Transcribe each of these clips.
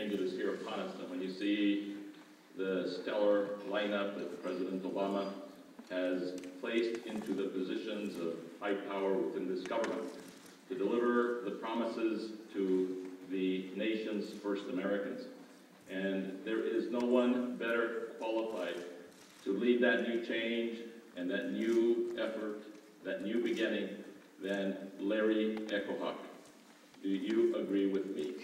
change that is here upon us. And when you see the stellar lineup that President Obama has placed into the positions of high power within this government to deliver the promises to the nation's first Americans. And there is no one better qualified to lead that new change and that new effort, that new beginning, than Larry Echohawk. Do you agree with me?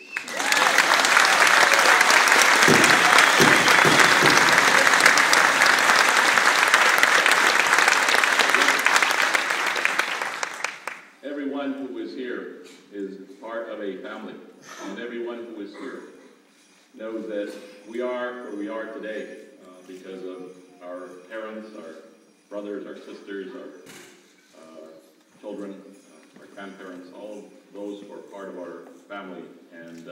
Everyone who is here is part of a family, and everyone who is here knows that we are where we are today because of our parents, our brothers, our sisters, our children, our grandparents, all of those who are part of our family. And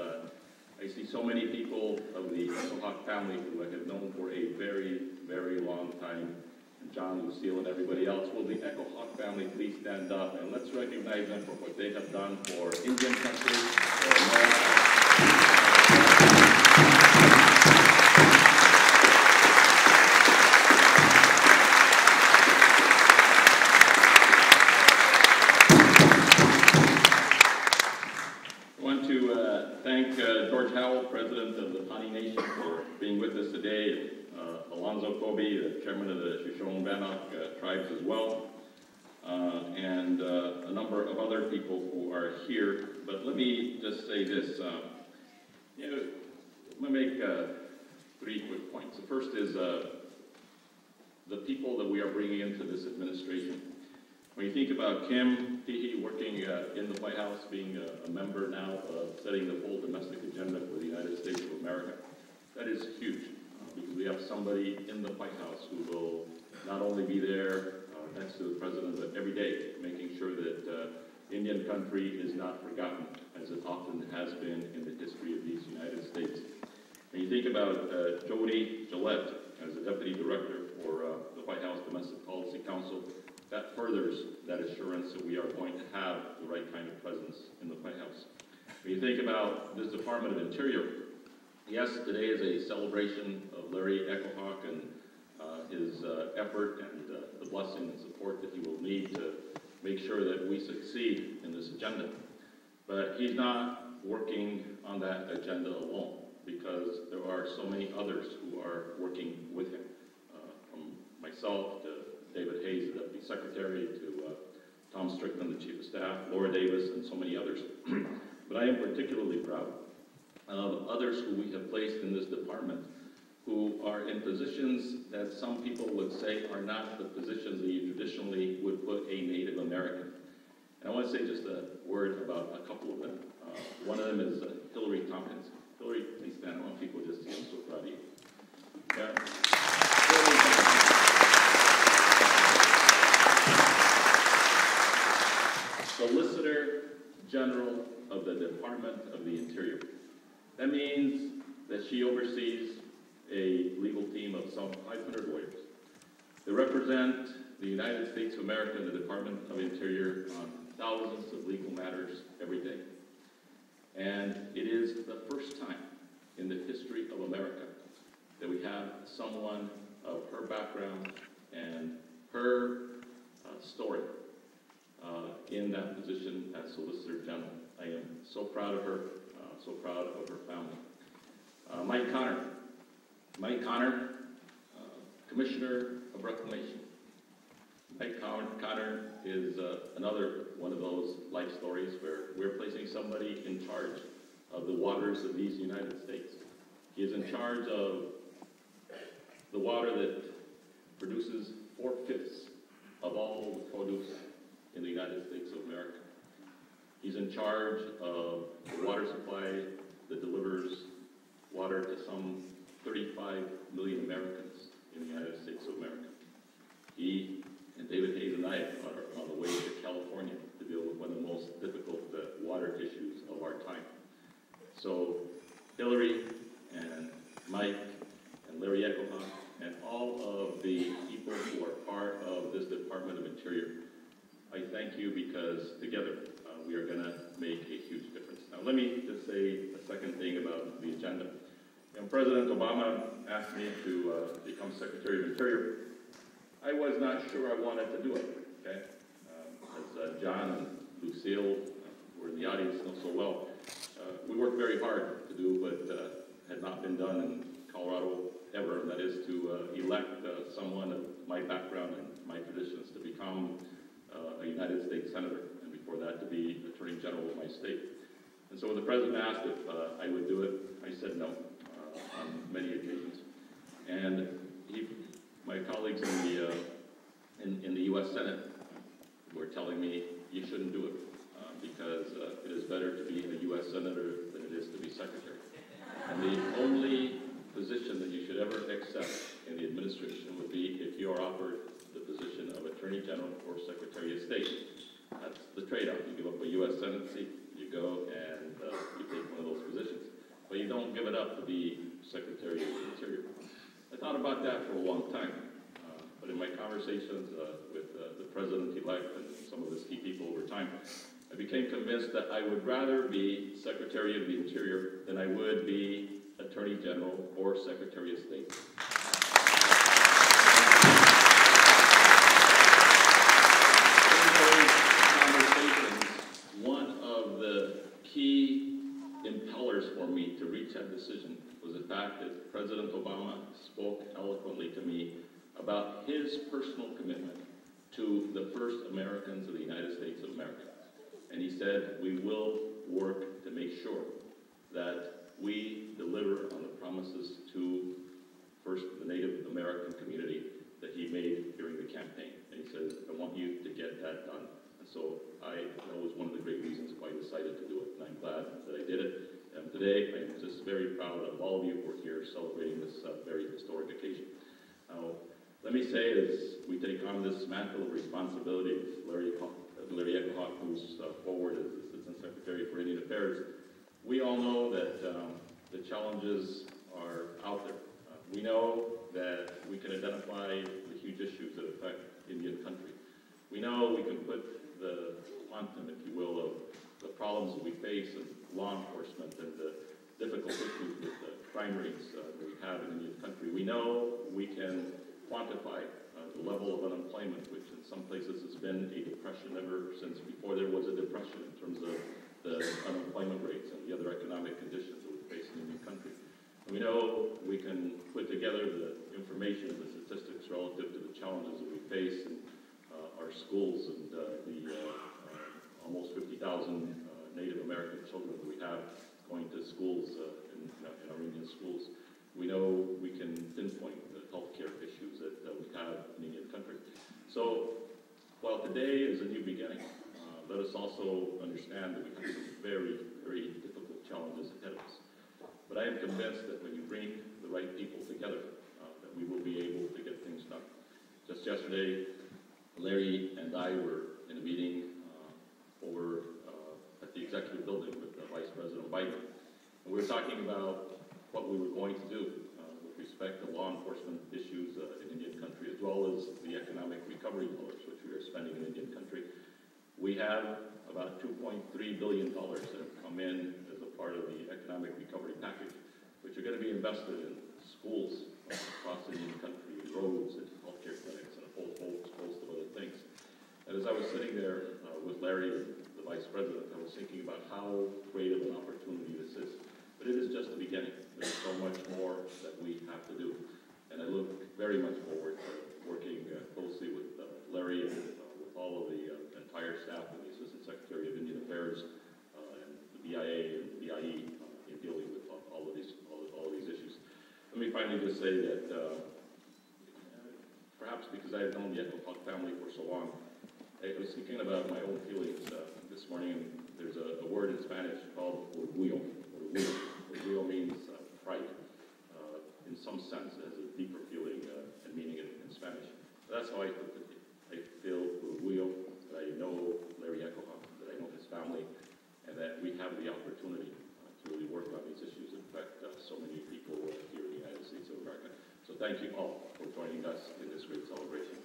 I see so many people of the echohawk family who I have known for a very, very long time. And John, Lucille, and everybody else. Will the echohawk family please stand up and let's recognize them for what they have done for Indian country, for America. President of the Pawnee Nation, for being with us today. Alonzo Kobe, the chairman of the Shoshone-Bannock tribes as well, and a number of other people who are here. But let me just say this. I'm going to make 3 quick points. The first is the people that we are bringing into this administration. When you think about Kim Teehee working in the White House, being a member now of setting the full domestic agenda for the United States of America, that is huge because we have somebody in the White House who will not only be there next to the president, but every day making sure that Indian country is not forgotten, as it often has been in the history of these United States. When you think about Jody Gillette as the deputy director for the White House Domestic Policy Council, that furthers that assurance that we are going to have the right kind of presence in the White House. When you think about this Department of Interior, yes, today is a celebration of Larry Echohawk and his effort and the blessing and support that he will need to make sure that we succeed in this agenda. But he's not working on that agenda alone because there are so many others who are working with him, from myself to David Hayes, the Deputy Secretary, to Tom Strickland, the Chief of Staff, Laura Davis, and so many others. But I am particularly proud of others who we have placed in this department who are in positions that some people would say are not the positions that you traditionally would put a Native American. And I want to say just a word about a couple of them. One of them is Hillary Tompkins. Hillary, please stand. I want people to just see. I'm so proud of you. Yeah. Solicitor General of the Department of the Interior. That means that she oversees a legal team of some 500 lawyers that represent the United States of America and the Department of Interior on thousands of legal matters every day. And it is the first time in the history of America that we have someone of her background and her story in that position as Solicitor General. I am so proud of her, so proud of her family. Mike Connor. Mike Connor, Commissioner of Reclamation. Mike Connor is another one of those life stories where we're placing somebody in charge of the waters of these United States. He is in charge of the water that produces 4/5 of all the produce in the United States of America. He's in charge of the water supply that delivers water to some 35 million Americans in the United States of America. He and David Hayes and I are on the way to California to deal with one of the most difficult water issues of our time. So Hillary and Mike and Larry Echohawk and all of the people who are part of this Department of Interior, I thank you because together we are going to make a huge difference. Now let me just say a second thing about the agenda. When President Obama asked me to become Secretary of Interior, I was not sure I wanted to do it, okay? As John and Lucille, who are in the audience, know so well, we worked very hard to do what had not been done in Colorado ever, and that is to elect someone of my background and my traditions to become a United States Senator, and before that to be Attorney General of my state. And so when the President asked if I would do it, I said no on many occasions. And my colleagues in the U.S. Senate were telling me, you shouldn't do it because it is better to be a U.S. Senator than it is to be Secretary. And the only position that you should ever accept in the administration would be if you are offered the position of Attorney General or Secretary of State. That's the trade-off. You give up a U.S. Senate seat, you go and you take one of those positions. But you don't give it up to be Secretary of the Interior. I thought about that for a long time. But in my conversations with the President-elect and some of his key people over time, I became convinced that I would rather be Secretary of the Interior than I would be Attorney General or Secretary of State. In those conversations, one of the key impellers for me to reach that decision was the fact that President Obama spoke eloquently to me about his personal commitment to the first Americans of the United States of America. And he said, we will work to make sure that we deliver on the promises to first the Native American community that he made during the campaign. And he says, I want you to get that done. And so that was one of the great reasons why I decided to do it. And I'm glad that I did it. And today, I'm just very proud of all of you who are here celebrating this very historic occasion. Now, let me say, as we take on this mantle of responsibility, Larry Echohawk moves forward as Assistant Secretary for Indian Affairs, we all know that the challenges are out there. We know that we can identify the huge issues that affect Indian country. We know we can put the quantum, if you will, of the problems that we face in law enforcement and the difficult issues with the crime rates that we have in Indian country. We know we can quantify the level of unemployment, which in some places has been a depression ever since before there was a depression in terms of the unemployment rates and the other economic conditions that we face in Indian country. And we know we can put together the information, the statistics relative to the challenges that we face in our schools and the almost 50,000 Native American children that we have going to schools in our Indian schools. We know we can pinpoint the healthcare issues that we have in Indian country. So, while today is a new beginning, let us also understand that we have some very, very difficult challenges ahead of us. But I am convinced that when you bring the right people together, that we will be able to get things done. Just yesterday, Larry and I were in a meeting over at the executive building with Vice President Biden. And we were talking about what we were going to do with respect to law enforcement issues in Indian country, as well as the economic recovery dollars which we are spending in Indian country. We have about $2.3 billion that have come in as a part of the economic recovery package, which are going to be invested in schools across Indian country, roads, and healthcare clinics, and a whole host of other things. And as I was sitting there with Larry and the Vice President, I was thinking about how great of an opportunity this is. But it is just the beginning. There's so much more that we have to do. And I look very much forward to working closely with Larry and with all of the entire staff and the Assistant Secretary of Indian Affairs and the BIA and the BIE in dealing with all of these issues. Let me finally just say that perhaps because I have known the Echohawk family for so long, I was thinking about my own feelings this morning. There's a word in Spanish called orgullo. Orgullo means pride. In some sense, it has a deeper feeling and meaning in Spanish. But that's how I feel today. I feel orgullo that I know Larry Echohawk, that I know his family, and that we have the opportunity to really work on these issues that affect so many people here in the United States of America. So thank you all for joining us in this great celebration.